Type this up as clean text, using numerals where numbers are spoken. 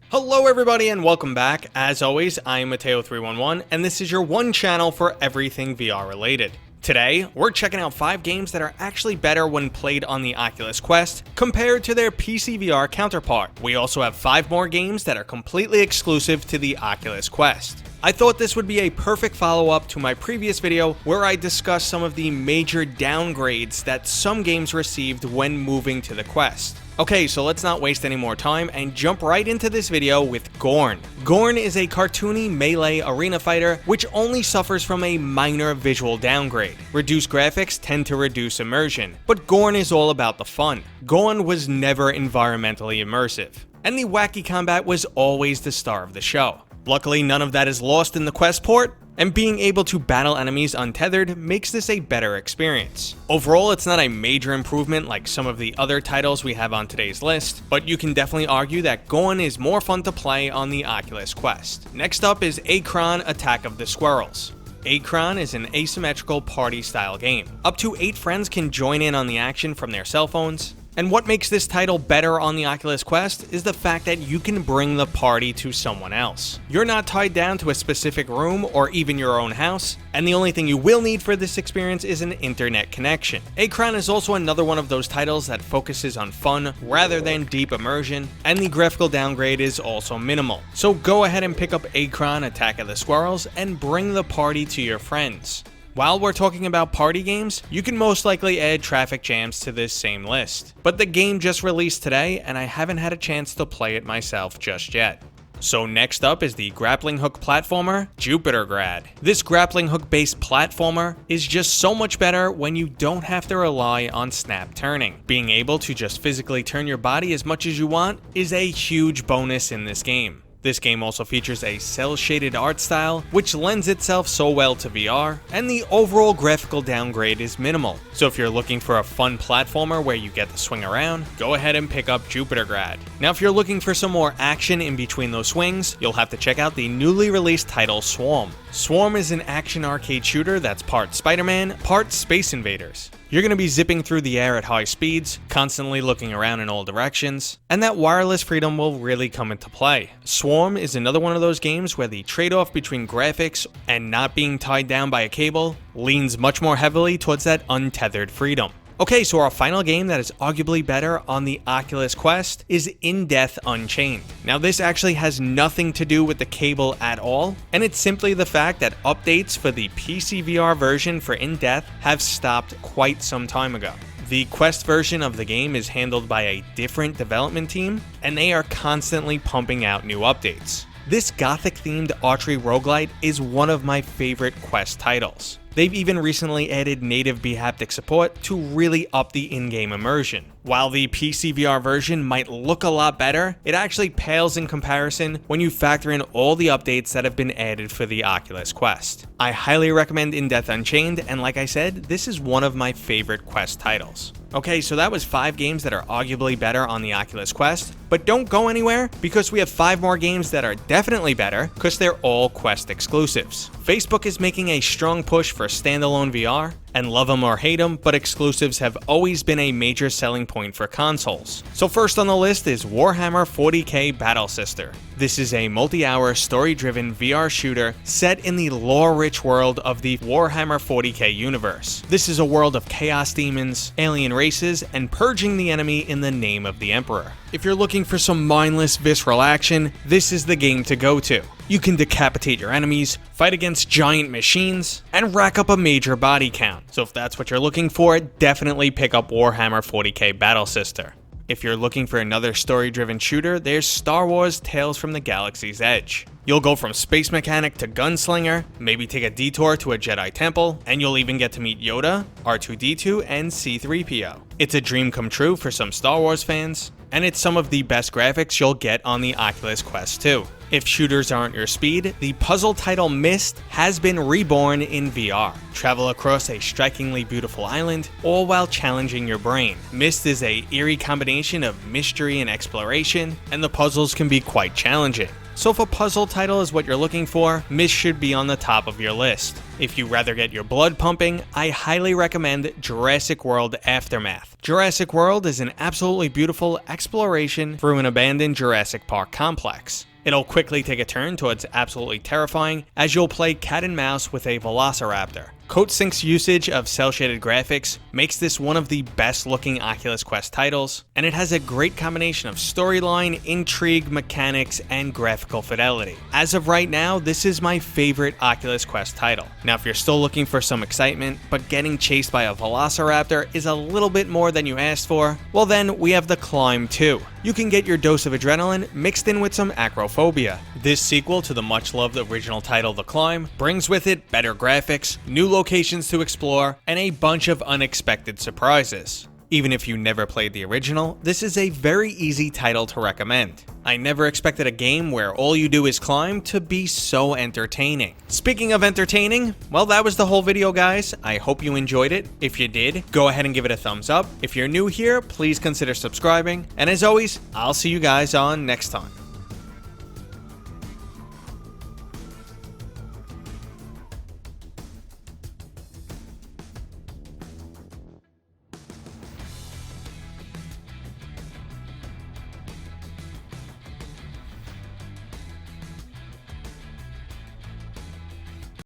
Hello everybody and welcome back. As always, I am Mateo311 and this is your one channel for everything VR related. Today, we're checking out 5 games that are actually better when played on the Oculus Quest compared to their PC VR counterpart. We also have 5 more games that are completely exclusive to the Oculus Quest. I thought this would be a perfect follow-up to my previous video where I discussed some of the major downgrades that some games received when moving to the Quest. Okay, so let's not waste any more time and jump right into this video with Gorn. Gorn is a cartoony melee arena fighter which only suffers from a minor visual downgrade. Reduced graphics tend to reduce immersion, but Gorn is all about the fun. Gorn was never environmentally immersive, and the wacky combat was always the star of the show. Luckily, none of that is lost in the Quest port, and being able to battle enemies untethered makes this a better experience. Overall, it's not a major improvement like some of the other titles we have on today's list, but you can definitely argue that Gorn is more fun to play on the Oculus Quest. Next up is Acron Attack of the Squirrels. Acron is an asymmetrical party-style game. Up to 8 friends can join in on the action from their cell phones. And what makes this title better on the Oculus Quest is the fact that you can bring the party to someone else. You're not tied down to a specific room or even your own house, and the only thing you will need for this experience is an internet connection. Acron is also another one of those titles that focuses on fun rather than deep immersion, and the graphical downgrade is also minimal. So go ahead and pick up Acron Attack of the Squirrels and bring the party to your friends. While we're talking about party games, you can most likely add Traffic Jams to this same list. But the game just released today and I haven't had a chance to play it myself just yet. So next up is the grappling hook platformer, Yupitergrad. This grappling hook based platformer is just so much better when you don't have to rely on snap turning. Being able to just physically turn your body as much as you want is a huge bonus in this game. This game also features a cel-shaded art style, which lends itself so well to VR, and the overall graphical downgrade is minimal. So if you're looking for a fun platformer where you get to swing around, go ahead and pick up Yupitergrad. Now if you're looking for some more action in between those swings, you'll have to check out the newly released title Swarm. Swarm is an action arcade shooter that's part Spider-Man, part Space Invaders. You're going to be zipping through the air at high speeds, constantly looking around in all directions, and that wireless freedom will really come into play. Swarm is another one of those games where the trade-off between graphics and not being tied down by a cable leans much more heavily towards that untethered freedom. Okay, so our final game that is arguably better on the Oculus Quest is Death Unchained. Now this actually has nothing to do with the cable at all, and it's simply the fact that updates for the PC VR version for Death have stopped quite some time ago. The Quest version of the game is handled by a different development team, and they are constantly pumping out new updates. This gothic-themed archery roguelite is one of my favorite Quest titles. They've even recently added native bhaptic support to really up the in-game immersion. While the PC VR version might look a lot better, it actually pales in comparison when you factor in all the updates that have been added for the Oculus Quest. I highly recommend Death Unchained, and like I said, this is one of my favorite Quest titles. Okay, so that was 5 games that are arguably better on the Oculus Quest, but don't go anywhere because we have 5 more games that are definitely better because they're all Quest exclusives. Facebook is making a strong push for standalone VR, and love them or hate them, but exclusives have always been a major selling point for consoles. So first on the list is Warhammer 40k Battle Sister. This is a multi-hour story-driven VR shooter set in the lore-rich world of the Warhammer 40k universe. This is a world of chaos demons, alien races, and purging the enemy in the name of the Emperor. If you're looking for some mindless, visceral action, this is the game to go to. You can decapitate your enemies, fight against giant machines, and rack up a major body count. So if that's what you're looking for, definitely pick up Warhammer 40k Battle Sister. If you're looking for another story-driven shooter, there's Star Wars Tales from the Galaxy's Edge. You'll go from space mechanic to gunslinger, maybe take a detour to a Jedi temple, and you'll even get to meet Yoda, R2-D2, and C-3PO. It's a dream come true for some Star Wars fans, and it's some of the best graphics you'll get on the Oculus Quest 2. If shooters aren't your speed, the puzzle title Myst has been reborn in VR. Travel across a strikingly beautiful island, all while challenging your brain. Myst is an eerie combination of mystery and exploration, and the puzzles can be quite challenging. so if a puzzle title is what you're looking for, Myst should be on the top of your list. If you'd rather get your blood pumping, I highly recommend Jurassic World Aftermath. Jurassic World is an absolutely beautiful exploration through an abandoned Jurassic Park complex. It'll quickly take a turn towards absolutely terrifying as you'll play cat and mouse with a velociraptor. Coatsync's usage of cel-shaded graphics makes this one of the best looking Oculus Quest titles, and it has a great combination of storyline, intrigue, mechanics, and graphical fidelity. As of right now, this is my favorite Oculus Quest title. Now if you're still looking for some excitement, but getting chased by a velociraptor is a little bit more than you asked for, well then we have The Climb 2. You can get your dose of adrenaline mixed in with some acrophobia. This sequel to the much loved original title The Climb brings with it better graphics, new locations to explore, and a bunch of unexpected surprises. Even if you never played the original, this is a very easy title to recommend. I never expected a game where all you do is climb to be so entertaining. Speaking of entertaining, well that was the whole video guys. I hope you enjoyed it. If you did, go ahead and give it a thumbs up. If you're new here, please consider subscribing. And as always, I'll see you guys on next time.